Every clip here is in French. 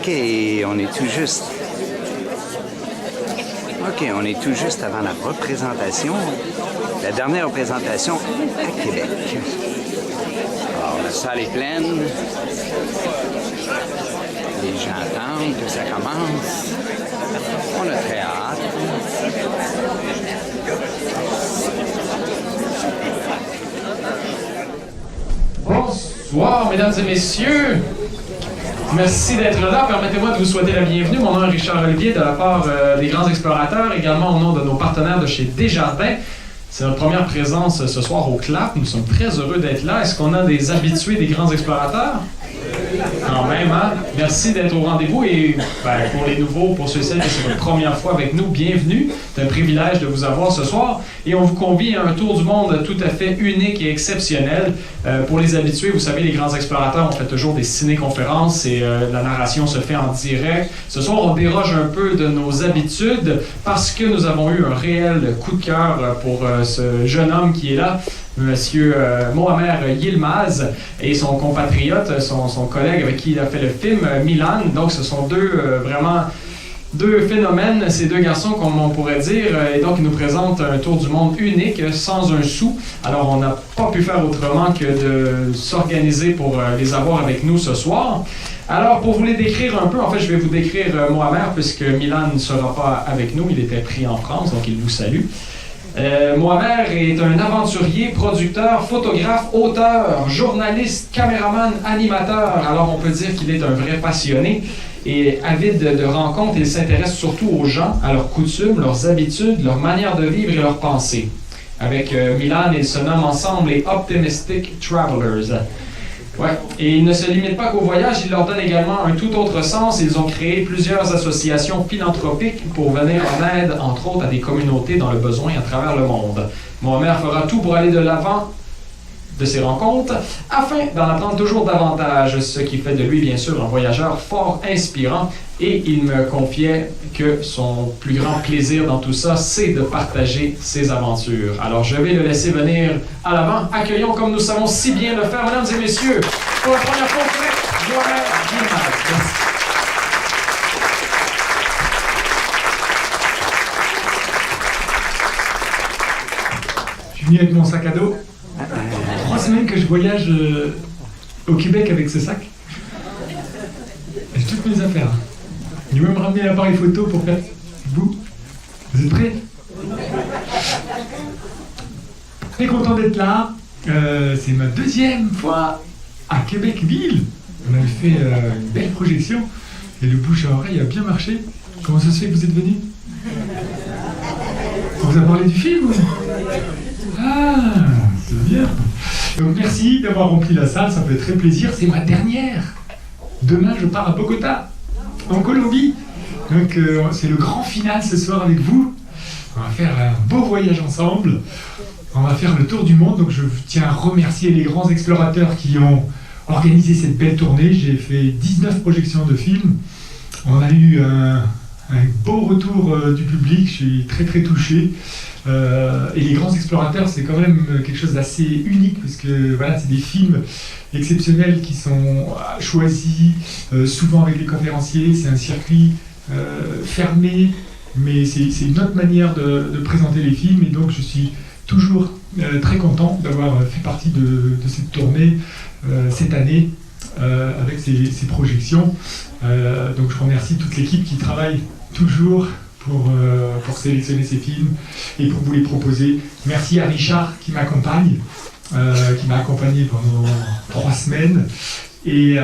OK, on est tout juste... OK, on est tout juste avant la représentation. La dernière représentation à Québec. Alors, la salle est pleine. Les gens attendent que ça commence. On a très hâte. Bonsoir, mesdames et messieurs. Merci d'être là. Permettez-moi de vous souhaiter la bienvenue. Mon nom est Richard Olivier de la part des Grands Explorateurs, également au nom de nos partenaires de chez Desjardins. C'est notre première présence ce soir au CLAP. Nous sommes très heureux d'être là. Est-ce qu'on a des habitués des Grands Explorateurs? Quand même, hein? Merci d'être au rendez-vous et pour les nouveaux, pour ceux et celles qui c'est votre première fois avec nous, bienvenue. C'est un privilège de vous avoir ce soir et on vous convie à un tour du monde tout à fait unique et exceptionnel. Pour les habitués, vous savez, les Grands Explorateurs, on fait toujours des ciné-conférences et la narration se fait en direct. Ce soir, on déroge un peu de nos habitudes parce que nous avons eu un réel coup de cœur pour ce jeune homme qui est là, Monsieur Mohamed Yilmaz et son compatriote, son collègue avec qui il a fait le film, Milan. Donc, ce sont vraiment deux phénomènes, ces deux garçons, comme on pourrait dire. Et donc, ils nous présentent un tour du monde unique, sans un sou. Alors, on n'a pas pu faire autrement que de s'organiser pour les avoir avec nous ce soir. Alors, pour vous les décrire un peu, en fait, je vais vous décrire Mohamed, puisque Milan ne sera pas avec nous. Il était pris en France, donc il vous salue. Mohamed est un aventurier, producteur, photographe, auteur, journaliste, caméraman, animateur. Alors on peut dire qu'il est un vrai passionné et avide de rencontres. Il s'intéresse surtout aux gens, à leurs coutumes, leurs habitudes, leur manière de vivre et leurs pensées. Avec Milan, ils se nomment ensemble les Optimistic Travelers. Ouais. Et ils ne se limitent pas qu'au voyage, ils leur donnent également un tout autre sens. Ils ont créé plusieurs associations philanthropiques pour venir en aide, entre autres, à des communautés dans le besoin à travers le monde. Mohamed fera tout pour aller de l'avant de ces rencontres, afin d'en apprendre toujours davantage, ce qui fait de lui, bien sûr, un voyageur fort inspirant. Et il me confiait que son plus grand plaisir dans tout ça, c'est de partager ses aventures. Alors, je vais le laisser venir à l'avant. Accueillons, comme nous savons si bien le faire, mesdames et messieurs, pour la première fois, Mohamed Yilmaz. Je suis venu avec mon sac à dos. 3 semaines que je voyage au Québec avec ce sac. J'ai toutes mes affaires. J'ai même ramené l'appareil photo pour faire... Vous êtes prêts? Très content d'être là. C'est ma 2e fois à Québec-Ville. On avait fait une belle projection et le bouche à oreille a bien marché. Comment ça se fait que vous êtes venus? On vous a parlé du film? Ah, c'est bien. Donc merci d'avoir rempli la salle, ça me fait très plaisir. C'est ma dernière. Demain, je pars à Bogota, en Colombie. Donc c'est le grand final ce soir avec vous. On va faire un beau voyage ensemble. On va faire le tour du monde. Donc je tiens à remercier les Grands Explorateurs qui ont organisé cette belle tournée. J'ai fait 19 projections de films. On a eu un beau retour du public. Je suis très très touché. Et les Grands Explorateurs, c'est quand même quelque chose d'assez unique parce que voilà, c'est des films exceptionnels qui sont choisis souvent avec les conférenciers. C'est un circuit fermé, mais c'est une autre manière de présenter les films. Et donc, je suis toujours très content d'avoir fait partie de cette tournée cette année avec ces projections. Donc, je remercie toute l'équipe qui travaille toujours pour sélectionner ces films et pour vous les proposer. Merci à Richard qui m'accompagne, qui m'a accompagné pendant 3 semaines. Et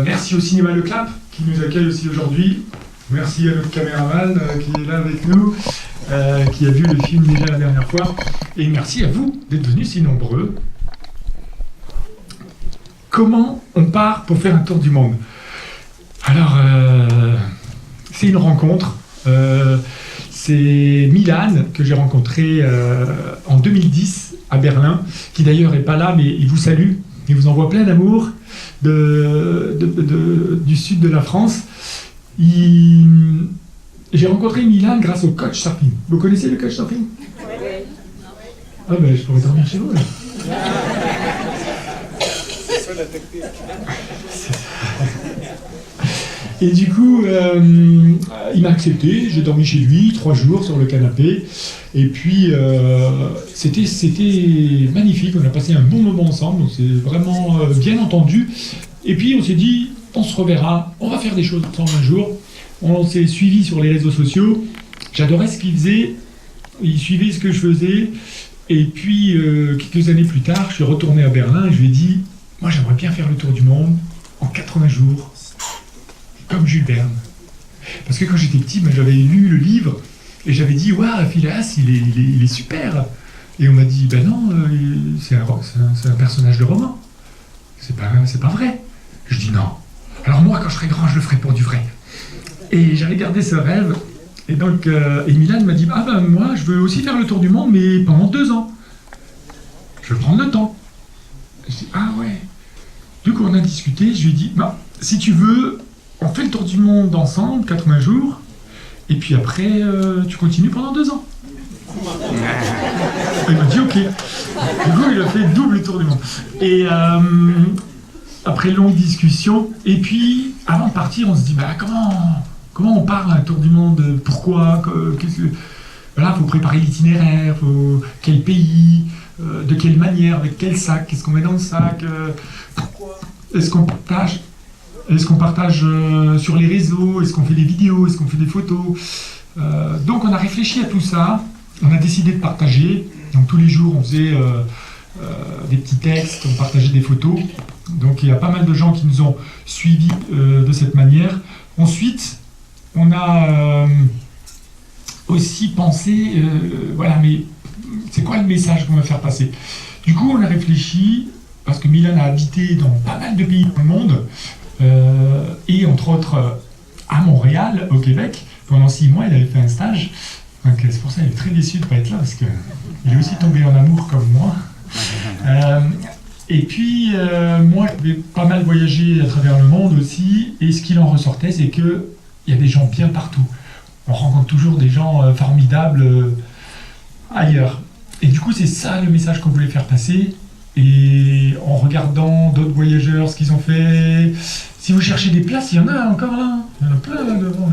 merci au Cinéma Le Clap qui nous accueille aussi aujourd'hui. Merci à notre caméraman qui est là avec nous, qui a vu le film déjà la dernière fois. Et merci à vous d'être venus si nombreux. Comment on part pour faire un tour du monde? Alors, c'est une rencontre. C'est Milan que j'ai rencontré en 2010 à Berlin, qui d'ailleurs n'est pas là, mais il vous salue, il vous envoie plein d'amour du sud de la France. J'ai rencontré Milan grâce au Couchsurfing. Vous connaissez le Couchsurfing? Ah ben je pourrais dormir chez vous là. C'est ça la technique. Et du coup, il m'a accepté, j'ai dormi chez lui 3 jours sur le canapé. Et puis, c'était magnifique, on a passé un bon moment ensemble, on s'est vraiment bien entendu. Et puis, on s'est dit, on se reverra, on va faire des choses ensemble un jour. On s'est suivi sur les réseaux sociaux, j'adorais ce qu'il faisait, il suivait ce que je faisais. Et puis, quelques années plus tard, je suis retourné à Berlin et je lui ai dit, moi j'aimerais bien faire le tour du monde en 80 jours, comme Jules Verne. Parce que quand j'étais petit, ben, j'avais lu le livre et j'avais dit, waouh, Phileas, il est super. Et on m'a dit, ben non, c'est un personnage de roman. C'est pas vrai. Je dis non. Alors moi, quand je serai grand, je le ferai pour du vrai. Et j'avais gardé ce rêve. Et donc, et Milan m'a dit, ah ben moi, je veux aussi faire le tour du monde, mais pendant 2 ans. Je veux prendre le temps. Je dis, ah ouais. Du coup, on a discuté, je lui ai dit, bah, si tu veux, on fait le tour du monde ensemble, 80 jours, et puis après, tu continues pendant 2 ans. Il m'a dit, ok. Du coup, il a fait double tour du monde. Et après longue discussion, et puis, avant de partir, on se dit, bah, comment on part à un tour du monde? Pourquoi? Voilà, faut préparer l'itinéraire, quel pays, de quelle manière, avec quel sac, qu'est-ce qu'on met dans le sac, est-ce qu'on partage sur les réseaux, est-ce qu'on fait des vidéos, est-ce qu'on fait des photos. Donc on a réfléchi à tout ça, on a décidé de partager, donc tous les jours on faisait des petits textes, on partageait des photos, donc il y a pas mal de gens qui nous ont suivis de cette manière. Ensuite, on a aussi pensé, voilà, mais c'est quoi le message qu'on va faire passer? Du coup, on a réfléchi, parce que Milan a habité dans pas mal de pays dans le monde, et entre autres à Montréal, au Québec. Pendant 6 mois, il avait fait un stage. Donc c'est pour ça qu'il est très déçu de ne pas être là, parce qu'il est aussi tombé en amour comme moi. Et puis, moi, je vais pas mal voyager à travers le monde aussi, et ce qu'il en ressortait, c'est qu'il y a des gens bien partout. On rencontre toujours des gens formidables ailleurs. Et du coup, c'est ça le message qu'on voulait faire passer. Et en regardant d'autres voyageurs, ce qu'ils ont fait, si vous cherchez des places, il y en a encore là. Il y en a plein là devant.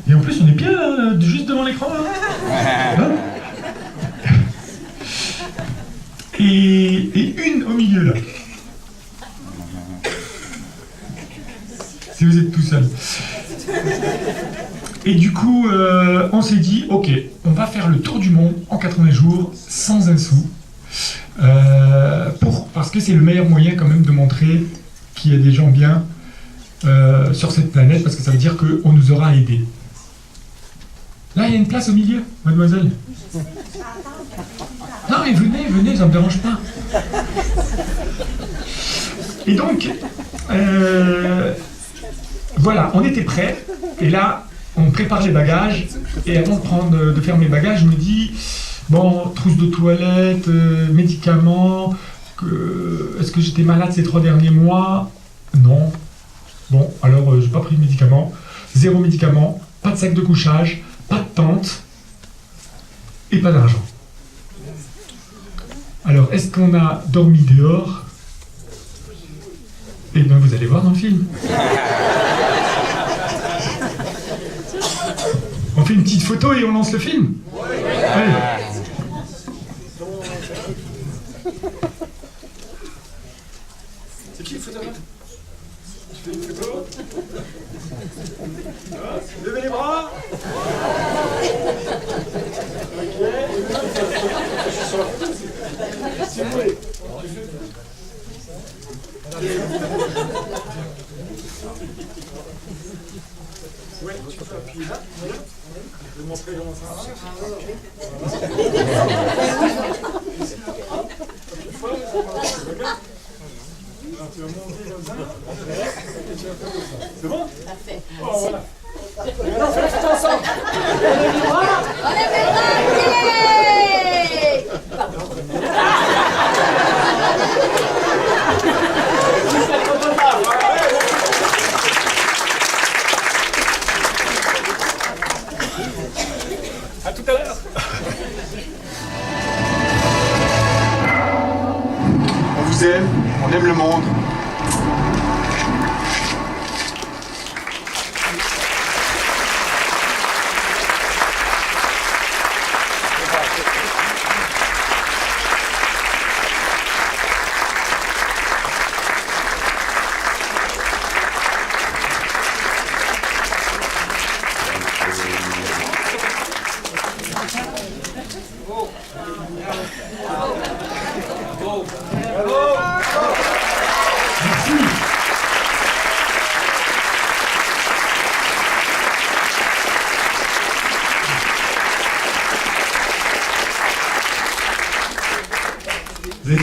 Et en plus, on est bien là, juste devant l'écran là. Et une au milieu là. Si vous êtes tout seul. Et du coup, on s'est dit, ok, on va faire le tour du monde en 80 jours, sans un sou. Parce que c'est le meilleur moyen quand même de montrer qu'il y a des gens bien sur cette planète, parce que ça veut dire qu'on nous aura aidés. Là, il y a une place au milieu, mademoiselle. Non mais venez, ça ne me dérange pas. Et donc, voilà, on était prêts, et là, on prépare les bagages, et avant de faire mes bagages, je me dis, bon, trousse de toilette, médicaments, est-ce que j'étais malade ces 3 derniers mois? Non. Bon, alors j'ai pas pris de médicaments, 0 médicaments, pas de sac de couchage, pas de tente, et pas d'argent. Alors, est-ce qu'on a dormi dehors? Eh bien, vous allez voir dans le film. On fait une petite photo et on lance le film? Allez. C'est qui le photographe? Tu fais une photo? Levez les bras. Ok. Je suis sur la photo aussi. Si vous voulez. Ouais, tu peux appuyer là. Je vais montrer comment ça marche. Alors, tu vas monter comme ça. Et tu vas faire comme ça. C'est bon? Parfait. Oh, voilà. Maintenant, on fait tout ensemble. On lève les bras. On lève les bras. À tout à l'heure. On vous aime, on aime le monde.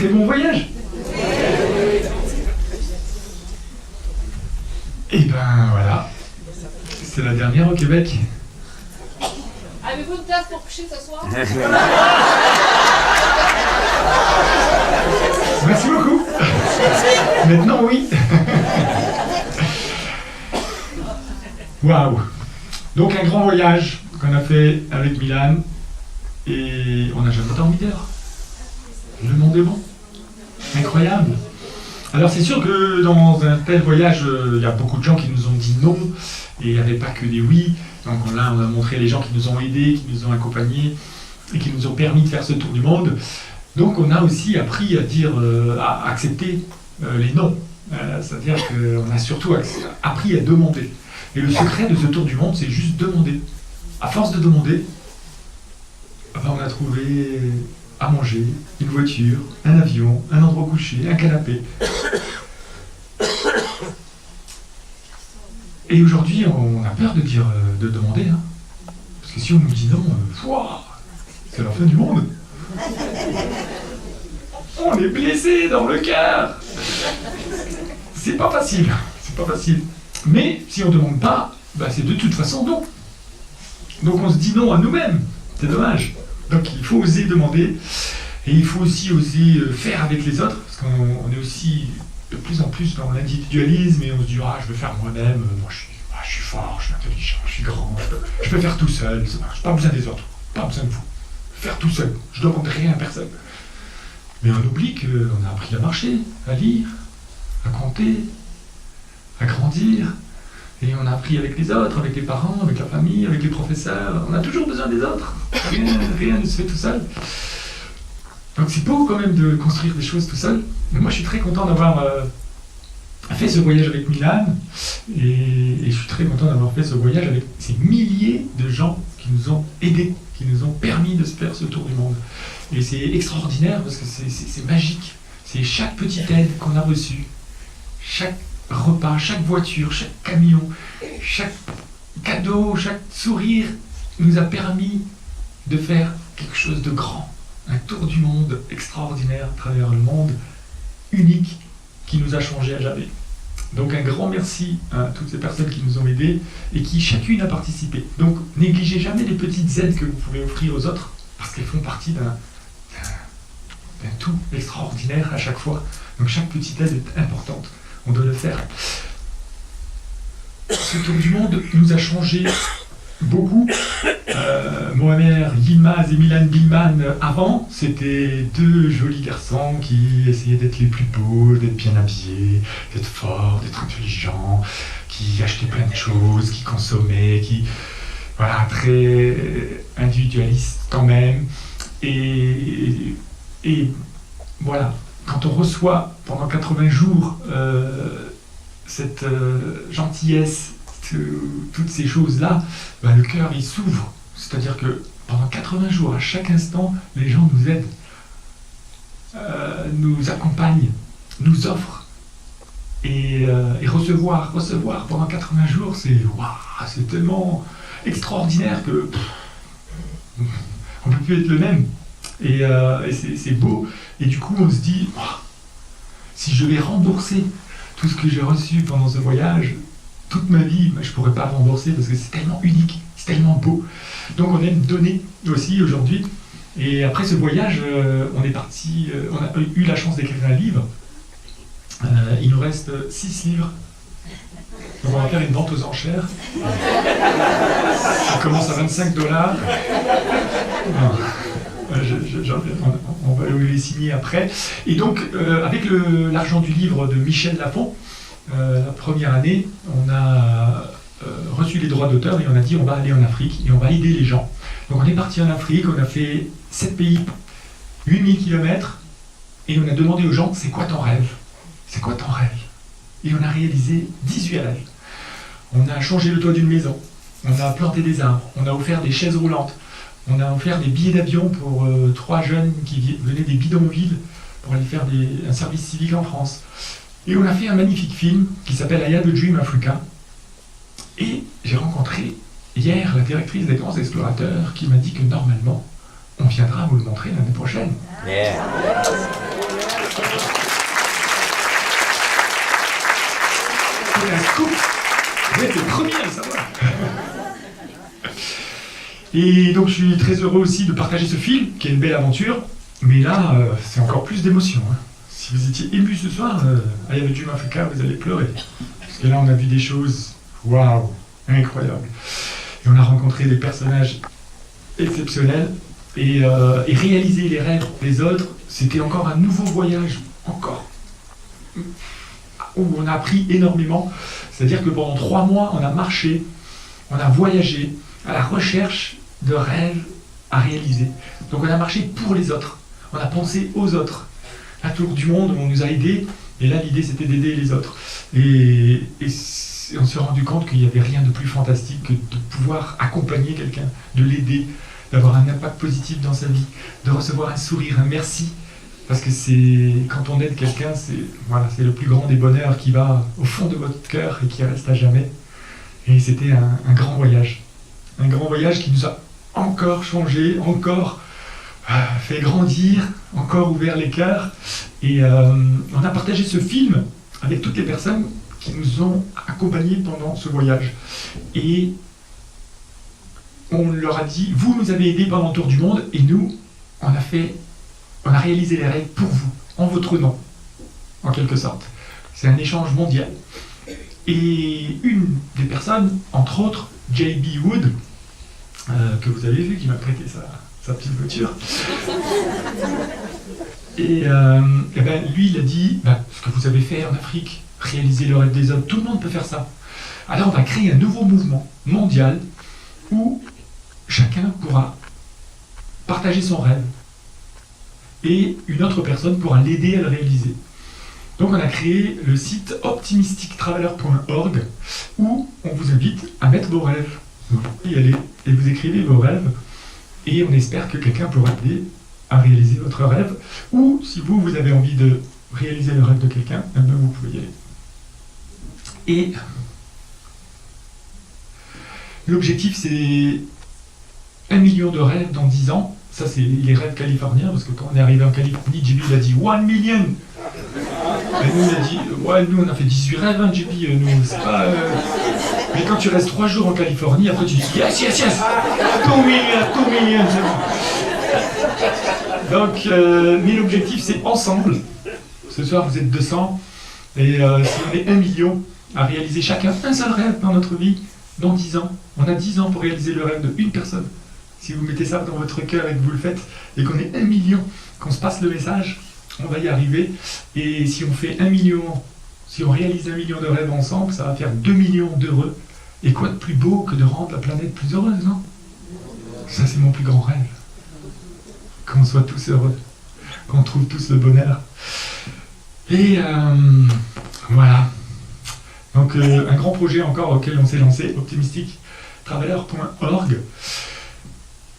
très bon voyage. Et ben voilà, c'est la dernière au Québec. Avez-vous une place pour coucher ce soir? Merci beaucoup. Maintenant, oui. Waouh. Donc un grand voyage qu'on a fait avec Milan et on n'a jamais dormi d'heure. Le monde est bon. Incroyable. Alors c'est sûr que dans un tel voyage, il y a beaucoup de gens qui nous ont dit non et il n'y avait pas que des oui. Donc là, on a montré les gens qui nous ont aidés, qui nous ont accompagnés et qui nous ont permis de faire ce tour du monde. Donc on a aussi appris à dire, à accepter les non. C'est-à-dire qu'on a surtout appris à demander. Et le secret de ce tour du monde, c'est juste demander. À force de demander, on a trouvé à manger, une voiture, un avion, un endroit couché, un canapé. Et aujourd'hui, on a peur de dire, de demander. Hein. Parce que si on nous dit non, c'est la fin du monde. On est blessé dans le cœur. C'est pas facile. C'est pas facile. Mais si on ne demande pas, c'est de toute façon non. Donc on se dit non à nous-mêmes. C'est dommage. Donc il faut oser demander. Et il faut aussi oser faire avec les autres. Parce qu'on est aussi de plus en plus dans l'individualisme. Et on se dit, je veux faire moi-même. Moi je suis fort, je suis intelligent, je suis grand. Je peux faire tout seul. Je n'ai pas besoin des autres. Pas besoin de vous. Faire tout seul. Je ne demande rien à personne. Mais on oublie qu'on a appris à marcher, à lire, à compter, à grandir. Et on a appris avec les autres, avec les parents, avec la famille, avec les professeurs. On a toujours besoin des autres. Rien ne se fait tout seul. Donc c'est beau quand même de construire des choses tout seul. Mais moi je suis très content d'avoir fait ce voyage avec Milan. Et je suis très content d'avoir fait ce voyage avec ces milliers de gens qui nous ont aidés, qui nous ont permis de se faire ce tour du monde. Et c'est extraordinaire parce que c'est magique. C'est chaque petite aide qu'on a reçue, chaque repas, chaque voiture, chaque camion, chaque cadeau, chaque sourire nous a permis de faire quelque chose de grand. Un tour du monde extraordinaire à travers le monde, unique, qui nous a changé à jamais. Donc un grand merci à toutes ces personnes qui nous ont aidés et qui chacune a participé. Donc négligez jamais les petites aides que vous pouvez offrir aux autres parce qu'elles font partie d'un tout extraordinaire à chaque fois. Donc chaque petite aide est importante. On doit le faire. Ce tour du monde nous a changé beaucoup. Mohamed Yilmaz et Milan Bilman, avant, c'était deux jolis garçons qui essayaient d'être les plus beaux, d'être bien habillés, d'être forts, d'être intelligents, qui achetaient plein de choses, qui consommaient, qui... Voilà, très individualistes quand même. Et voilà, quand on reçoit pendant 80 jours cette gentillesse, toutes ces choses-là, le cœur il s'ouvre. C'est-à-dire que pendant 80 jours, à chaque instant, les gens nous aident, nous accompagnent, nous offrent. Et recevoir pendant 80 jours, c'est tellement extraordinaire que on ne peut plus être le même. Et c'est beau. Et du coup, on se dit, si je vais rembourser tout ce que j'ai reçu pendant ce voyage, toute ma vie, je ne pourrais pas rembourser parce que c'est tellement unique, c'est tellement beau. Donc on aime donner aussi aujourd'hui. Et après ce voyage, on est parti, on a eu la chance d'écrire un livre. Il nous reste 6 livres. Donc on va faire une vente aux enchères. Ça commence à $25. On va les signer après. Et donc, avec l'argent du livre de Michel Lafon, la première année, on a reçu les droits d'auteur et on a dit on va aller en Afrique et on va aider les gens. Donc on est parti en Afrique, on a fait 7 pays, 8000 km et on a demandé aux gens c'est quoi ton rêve? C'est quoi ton rêve? Et on a réalisé 18 rêves. On a changé le toit d'une maison, on a planté des arbres, on a offert des chaises roulantes, on a offert des billets d'avion pour 3 jeunes qui venaient des bidonvilles pour aller faire un service civique en France. Et on a fait un magnifique film qui s'appelle I Had a Dream Africa. Et j'ai rencontré hier la directrice des Grands Explorateurs qui m'a dit que normalement, on viendra vous le montrer l'année prochaine. Yeah. C'est un scoop. Vous êtes les premiers à le savoir. Et donc je suis très heureux aussi de partager ce film, qui est une belle aventure. Mais là, c'est encore plus d'émotion. Hein. Si vous étiez ému ce soir, I Have a Dream Africa, vous allez pleurer. Parce que là, on a vu des choses, waouh, incroyables. Et on a rencontré des personnages exceptionnels. Et réaliser les rêves des autres, c'était encore un nouveau voyage, encore. Où on a appris énormément. C'est-à-dire que pendant 3 mois, on a marché, on a voyagé à la recherche de rêves à réaliser. Donc on a marché pour les autres. On a pensé aux autres. Un tour du monde, on nous a aidés, et là l'idée c'était d'aider les autres. Et on s'est rendu compte qu'il n'y avait rien de plus fantastique que de pouvoir accompagner quelqu'un, de l'aider, d'avoir un impact positif dans sa vie, de recevoir un sourire, un merci. Parce que quand on aide quelqu'un, c'est le plus grand des bonheurs qui va au fond de votre cœur et qui reste à jamais. Et c'était un grand voyage. Un grand voyage qui nous a encore changé, encore fait grandir, encore ouvert les cœurs. Et on a partagé ce film avec toutes les personnes qui nous ont accompagnés pendant ce voyage. Et on leur a dit, vous nous avez aidés pendant le tour du monde, et nous, on a réalisé les rêves pour vous, en votre nom, en quelque sorte. C'est un échange mondial. Et une des personnes, entre autres, J.B. Wood, que vous avez vu, qui m'a prêté sa petite voiture. Et ben, lui, il a dit, ce que vous avez fait en Afrique, réaliser le rêve des autres, tout le monde peut faire ça. Alors on va créer un nouveau mouvement mondial où chacun pourra partager son rêve et une autre personne pourra l'aider à le réaliser. Donc on a créé le site optimistictraveler.org où on vous invite à mettre vos rêves. Vous pouvez y aller et vous écrivez vos rêves et on espère que quelqu'un pourra aider à réaliser votre rêve, ou si vous avez envie de réaliser le rêve de quelqu'un, eh bien vous pouvez y aller. Et l'objectif, c'est 1 million de rêves dans 10 ans. Ça, c'est les rêves californiens, parce que quand on est arrivé en Californie, JB il a dit 1 million. Et nous, on a dit, ouais, nous, on a fait 18 rêves, hein, JB, nous, c'est pas... Mais quand tu restes 3 jours en Californie, après tu dis, yes, 2 millions, c'est bon. Donc, mais l'objectif, c'est ensemble. Ce soir, vous êtes 200, et si on est 1 million à réaliser chacun un seul rêve dans notre vie, dans 10 ans, on a 10 ans pour réaliser le rêve d'une personne. Si vous mettez ça dans votre cœur et que vous le faites, et qu'on est 1 million, qu'on se passe le message, on va y arriver. Et si on fait 1 million, si on réalise 1 million de rêves ensemble, ça va faire 2 millions d'heureux. Et quoi de plus beau que de rendre la planète plus heureuse, non? Ça, c'est mon plus grand rêve. Qu'on soit tous heureux, qu'on trouve tous le bonheur. Et voilà. Donc un grand projet encore auquel on s'est lancé, optimistictraveler.org.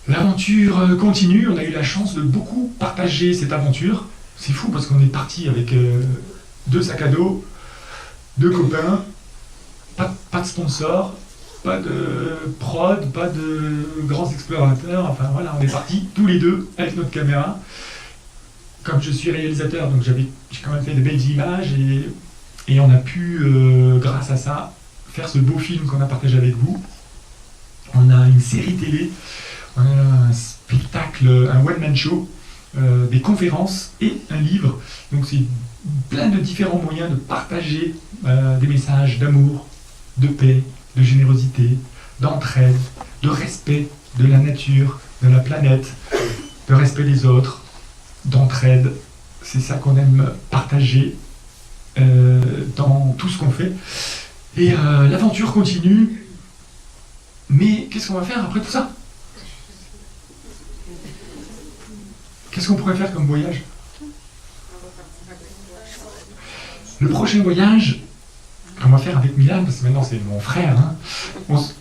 L'aventure continue, on a eu la chance de beaucoup partager cette aventure. C'est fou parce qu'on est parti avec 2 sacs à dos, 2 copains, pas de sponsors, pas de prod, pas de grands explorateurs. Enfin voilà, on est partis tous les deux avec notre caméra. Comme je suis réalisateur, donc j'ai quand même fait de belles images et on a pu, grâce à ça, faire ce beau film qu'on a partagé avec vous. On a une série télé, on a un spectacle, un one-man show, des conférences et un livre. Donc c'est plein de différents moyens de partager des messages d'amour, de paix, de générosité, d'entraide, de respect de la nature, de la planète, de respect des autres, d'entraide. C'est ça qu'on aime partager dans tout ce qu'on fait. Et l'aventure continue. Mais qu'est-ce qu'on va faire après tout ça? Qu'est-ce qu'on pourrait faire comme voyage? Le prochain voyage qu'on va faire avec Milan, parce que maintenant c'est mon frère, hein,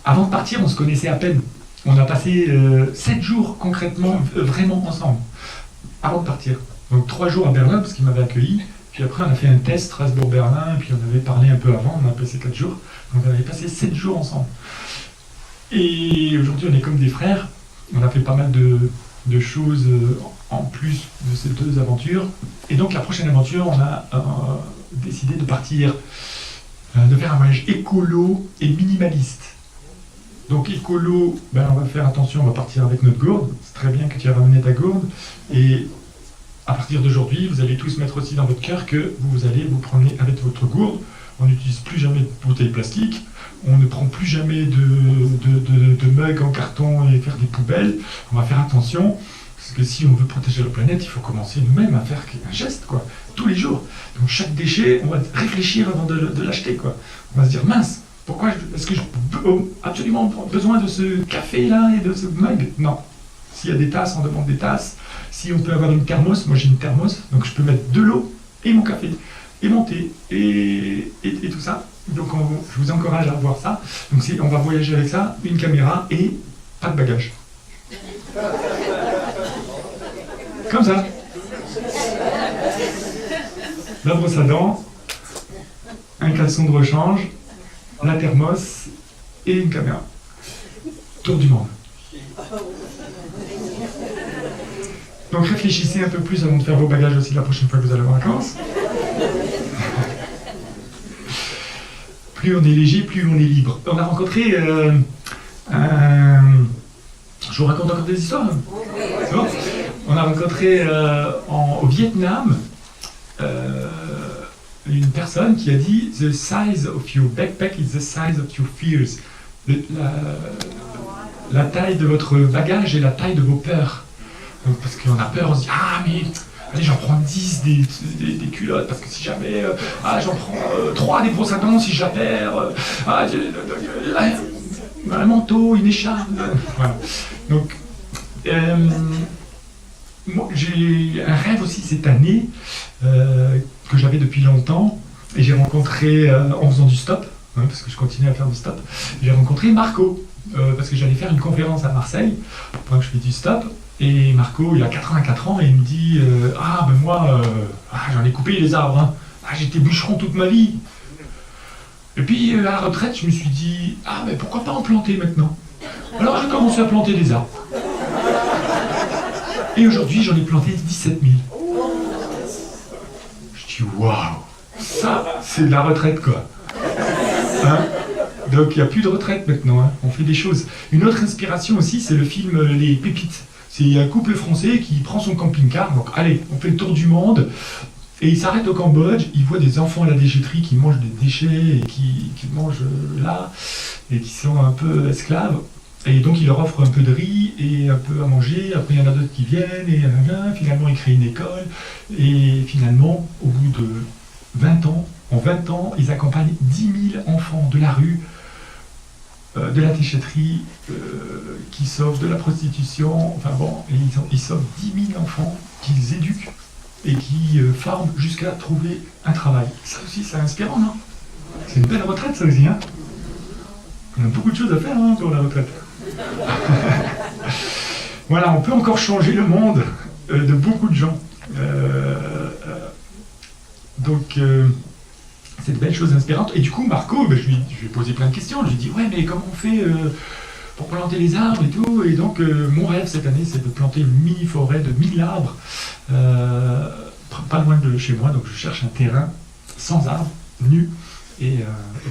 avant de partir, on se connaissait à peine. On a passé 7 jours concrètement, vraiment ensemble, avant de partir. Donc 3 jours à Berlin, parce qu'il m'avait accueilli. Puis après, on a fait un test, Strasbourg-Berlin, puis on avait parlé un peu avant, on a passé 4 jours. Donc on avait passé 7 jours ensemble. Et aujourd'hui, on est comme des frères. On a fait pas mal de choses en plus de ces 2 aventures. Et donc la prochaine aventure, on a décidé de partir de faire un voyage écolo et minimaliste. Donc écolo, ben, on va faire attention, on va partir avec notre gourde. C'est très bien que tu aies ramené ta gourde. Et à partir d'aujourd'hui, vous allez tous mettre aussi dans votre cœur que vous allez vous promener avec votre gourde. On n'utilise plus jamais de bouteilles plastiques. On ne prend plus jamais de mugs en carton et faire des poubelles. On va faire attention. Parce que si on veut protéger la planète, il faut commencer nous-mêmes à faire un geste, quoi, tous les jours. Donc chaque déchet, on va réfléchir avant de l'acheter, quoi. On va se dire, mince, pourquoi est-ce que j'ai absolument besoin de ce café-là et de ce mug? Non. S'il y a des tasses, on demande des tasses. Si on peut avoir une thermos, moi j'ai une thermos, donc je peux mettre de l'eau et mon café, et mon thé, et tout ça. Donc je vous encourage à voir ça. Donc on va voyager avec ça, une caméra et pas de bagages. Comme ça. La brosse à dents, un caleçon de rechange, la thermos et une caméra. Tour du monde. Donc réfléchissez un peu plus avant de faire vos bagages aussi la prochaine fois que vous allez en vacances. Plus on est léger, plus on est libre. On a rencontré je vous raconte encore des histoires. C'est bon ? On a rencontré au Vietnam une personne qui a dit « The size of your backpack is the size of your fears ». La taille de votre bagage est la taille de vos peurs. Donc, parce qu'on a peur, on se dit « Ah, mais allez, j'en prends 10 des culottes, parce que si jamais... j'en prends 3 des brosses à dents si jamais... un manteau, une écharpe... » Voilà. Donc, moi, j'ai un rêve aussi cette année que j'avais depuis longtemps, et j'ai rencontré, en faisant du stop, parce que je continue à faire du stop, j'ai rencontré Marco, parce que j'allais faire une conférence à Marseille, pendant que je fais du stop, et Marco, il a 84 ans, et il me dit moi, j'en ai coupé les arbres, hein. J'étais bûcheron toute ma vie. Et puis, à la retraite, je me suis dit, mais pourquoi pas en planter maintenant? Alors j'ai commencé à planter des arbres. Et aujourd'hui, j'en ai planté 17 000. Je dis, waouh, ça, c'est de la retraite, quoi. Hein? Donc, il n'y a plus de retraite maintenant, hein. On fait des choses. Une autre inspiration aussi, c'est le film Les Pépites. C'est un couple français qui prend son camping-car. Donc, allez, on fait le tour du monde. Et il s'arrête au Cambodge. Il voit des enfants à la déchetterie qui mangent des déchets et qui mangent là, et qui sont un peu esclaves. Et donc il leur offre un peu de riz et un peu à manger, après il y en a d'autres qui viennent, et finalement il crée une école, et finalement, au bout de 20 ans, en 20 ans, ils accompagnent 10 000 enfants de la rue, de la déchetterie, qui sauvent de la prostitution, enfin bon, et ils sauvent 10 000 enfants qu'ils éduquent et qui forment jusqu'à trouver un travail. Ça aussi, c'est inspirant, non? C'est une belle retraite, ça aussi, hein? On a beaucoup de choses à faire, hein, pour la retraite. Voilà, on peut encore changer le monde de beaucoup de gens. Donc, c'est de belles choses inspirantes. Et du coup, Marco, je lui ai posé plein de questions. Je lui ai dit, ouais, mais comment on fait pour planter les arbres et tout? Et donc, mon rêve cette année, c'est de planter une mini-forêt de 1000 arbres, pas loin de chez moi. Donc, je cherche un terrain sans arbres, nu, et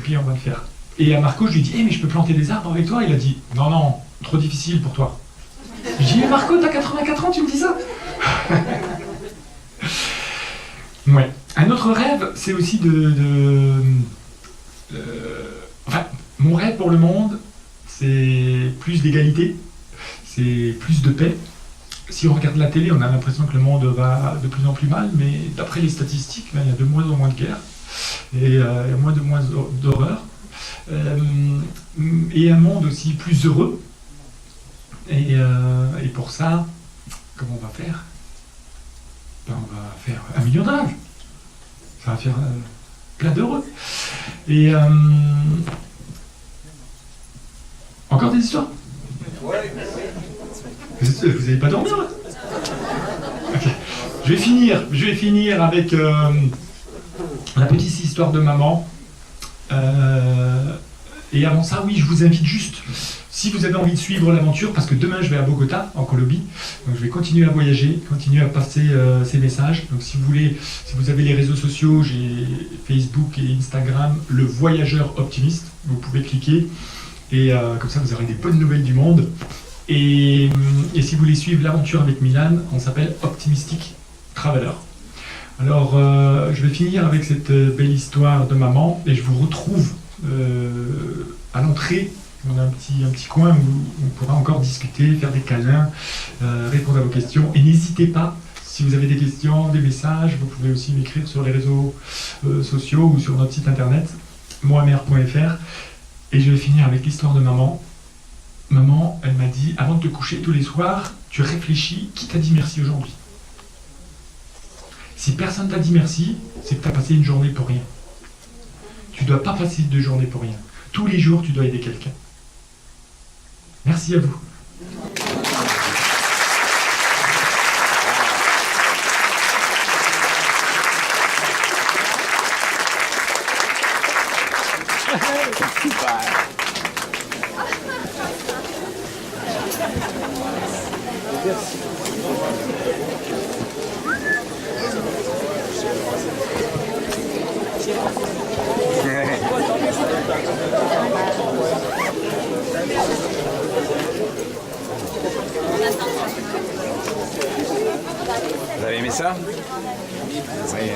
puis on va le faire. Et à Marco, je lui ai dit, mais je peux planter des arbres avec toi? Il a dit, non, trop difficile pour toi. Je lui ai dit, mais Marco, t'as 84 ans, tu me dis ça? Ouais. Un autre rêve, c'est aussi mon rêve pour le monde, c'est plus d'égalité, c'est plus de paix. Si on regarde la télé, on a l'impression que le monde va de plus en plus mal, mais d'après les statistiques, il y a de moins en moins de guerres, et il y a de moins d'horreur. Et un monde aussi plus heureux. Et pour ça, comment on va faire? On va faire 1 million de rêves. Ça va faire plein d'heureux. Et encore des histoires? Vous n'allez pas dormir là? Okay. Je vais finir avec la petite histoire de maman. Et avant ça, oui, je vous invite juste, Si vous avez envie de suivre l'aventure, parce que demain je vais à Bogota, en Colombie, donc je vais continuer à voyager, continuer à passer ces messages. Donc si vous voulez, si vous avez les réseaux sociaux, j'ai Facebook et Instagram, le voyageur optimiste, vous pouvez cliquer et comme ça vous aurez des bonnes nouvelles du monde. Et si vous voulez suivre l'aventure avec Milan, on s'appelle Optimistic Traveler. Alors je vais finir avec cette belle histoire de maman et je vous retrouve à l'entrée. On a un petit coin où on pourra encore discuter, faire des câlins, répondre à vos questions. Et n'hésitez pas, si vous avez des questions, des messages, vous pouvez aussi m'écrire sur les réseaux sociaux ou sur notre site internet, moimer.fr. Et je vais finir avec l'histoire de maman. Maman, elle m'a dit, avant de te coucher tous les soirs, tu réfléchis, qui t'a dit merci aujourd'hui? Si personne t'a dit merci, c'est que tu as passé une journée pour rien. Tu ne dois pas passer 2 journées pour rien. Tous les jours, tu dois aider quelqu'un. Merci à vous. Vous avez aimé ça? Oui.